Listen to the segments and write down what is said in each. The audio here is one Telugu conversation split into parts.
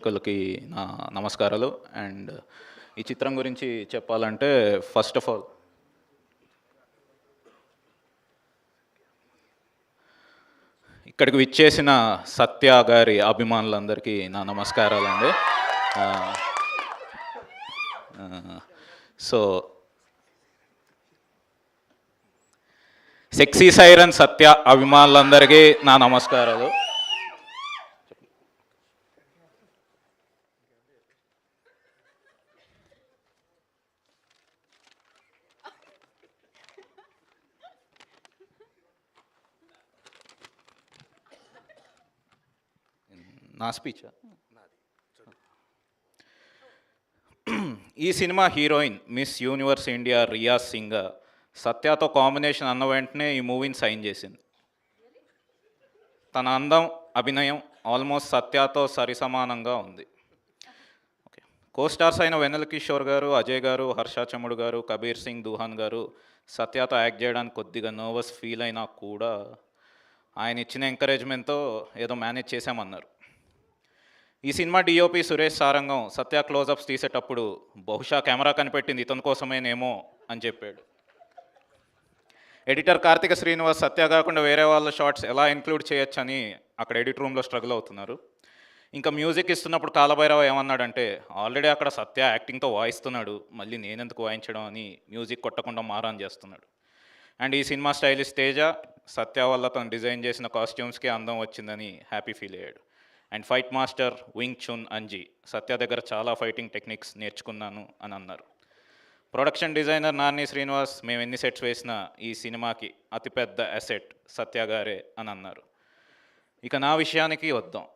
ప్రేక్షకులకి నా నమస్కారాలు. అండ్ ఈ చిత్రం గురించి చెప్పాలంటే ఫస్ట్ ఆఫ్ ఆల్ ఇక్కడికి విచ్చేసిన సత్య గారి అభిమానులందరికీ నా నమస్కారాలండి. సో సెక్సీ సైరన్ సత్య అభిమానులందరికీ నా నమస్కారాలు. నా స్పీచ్ ఈ cinema heroine Miss Universe India Riya Singh సత్యతో కాంబినేషన్ అన్న వెంటనే ఈ మూవీని సైన్ చేసింది. తన అందం, అభినయం ఆల్మోస్ట్ సత్యతో సరిసమానంగా ఉంది. ఓకే, కోస్టార్స్ అయిన వెన్నెల కిషోర్ గారు, అజయ్ గారు, హర్ష చముడు గారు, కబీర్ సింగ్ దుహాన్ గారు సత్యతో యాక్ట్ చేయడానికి కొద్దిగా నర్వస్ ఫీల్ అయినా కూడా ఆయన ఇచ్చిన ఎంకరేజ్మెంట్తో ఏదో మేనేజ్ చేశామన్నారు. ఈ సినిమా డిఓపి సురేష్ సారంగం సత్య క్లోజప్స్ తీసేటప్పుడు బహుశా కెమెరా కనిపెట్టింది ఇతని కోసమేనేమో అని చెప్పాడు. ఎడిటర్ కార్తిక శ్రీనివాస్ సత్య కాకుండా వేరే వాళ్ళ షార్ట్స్ ఎలా ఇంక్లూడ్ చేయొచ్చని అక్కడ ఎడిట్ రూమ్లో స్ట్రగుల్ అవుతున్నారు. ఇంకా మ్యూజిక్ ఇస్తున్నప్పుడు కాలభైరవ ఏమన్నాడంటే, ఆల్రెడీ అక్కడ సత్య యాక్టింగ్తో వాయిస్తున్నాడు, మళ్ళీ నేనెందుకు వాయించడం అని మ్యూజిక్ కొట్టకుండా మారాన్ చేస్తున్నాడు. అండ్ ఈ సినిమా స్టైలిస్ట్ తేజ సత్య వల్ల తను డిజైన్ చేసిన కాస్ట్యూమ్స్కి అందం వచ్చిందని హ్యాపీ ఫీల్ అయ్యాడు. And fight master Wing Chun Anji Satya దగ్గర చాలా ఫైటింగ్ టెక్నిక్స్ నేర్చుకున్నాను అని అన్నారు. ప్రొడక్షన్ డిజైనర్ నాని శ్రీనివాస్ మేము ఎన్ని సెట్స్ వేసినా ఈ సినిమాకి అతిపెద్ద అసెట్ సత్య గారే అని అన్నారు. ఇక నా విషయానికి వద్దాం.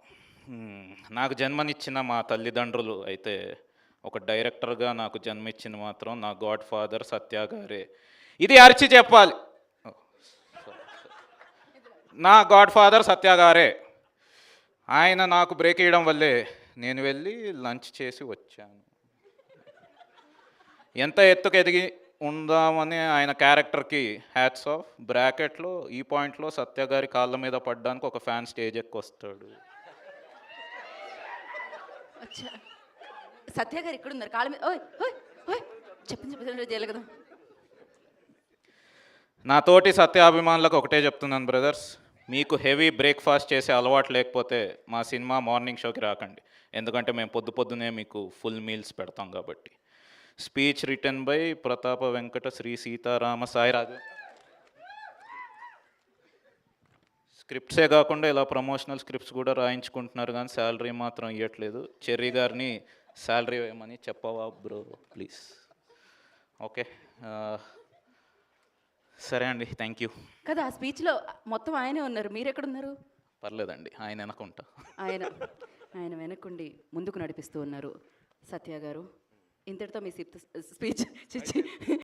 నాకు జన్మనిచ్చిన మా తల్లిదండ్రులు అయితే ఒక డైరెక్టర్గా నాకు జన్మిచ్చింది మాత్రం నా గాడ్ ఫాదర్ సత్య గారే. ఇది అరిచి చెప్పాలి, నా గాడ్ ఫాదర్ సత్య గారే. ఆయన నాకు బ్రేక్ ఇవ్వడం వల్లే నేను వెళ్ళి లంచ్ చేసి వచ్చాను. ఎంత ఎత్తుకు ఎదిగి ఉందామని ఆయన క్యారెక్టర్కి హ్యాట్స్ ఆఫ్. బ్రాకెట్లో ఈ పాయింట్లో సత్య గారి కాళ్ళ మీద పడ్డానికి ఒక ఫ్యాన్ స్టేజ్ ఎక్కి వస్తాడు. సత్య గారు ఇక్కడ ఉన్నారు కాళ్ళ మీద. చెప్పింది చేయాలి కదా. నా తోటి సత్యాభిమానులకు ఒకటే చెప్తున్నాను బ్రదర్స్, మీకు హెవీ బ్రేక్ఫాస్ట్ చేసే అలవాటు లేకపోతే మా సినిమా మార్నింగ్ షోకి రాకండి, ఎందుకంటే మేము పొద్దునే మీకు ఫుల్ మీల్స్ పెడతాం కాబట్టి. స్పీచ్ రిటర్న్ బై ప్రతాప వెంకట శ్రీ సీతారామ సాయిరాజు. స్క్రిప్ట్సే కాకుండా ఇలా ప్రమోషనల్ స్క్రిప్ట్స్ కూడా రాయించుకుంటున్నారు కానీ శాలరీ మాత్రం ఇవ్వట్లేదు. చెర్రీ గారిని శాలరీ వేయమని చెప్పవా బ్రో ప్లీజ్. ఓకే, సరే అండి, థ్యాంక్ యూ. కదా ఆ స్పీచ్లో మొత్తం ఆయనే ఉన్నారు, మీరు ఎక్కడున్నారు? పర్లేదండి, ఆయన వెనకుంటా. ఆయన వెనకుండి ముందుకు నడిపిస్తూ ఉన్నారు. సత్య గారు, ఇంతటితో మీ స్పీచ్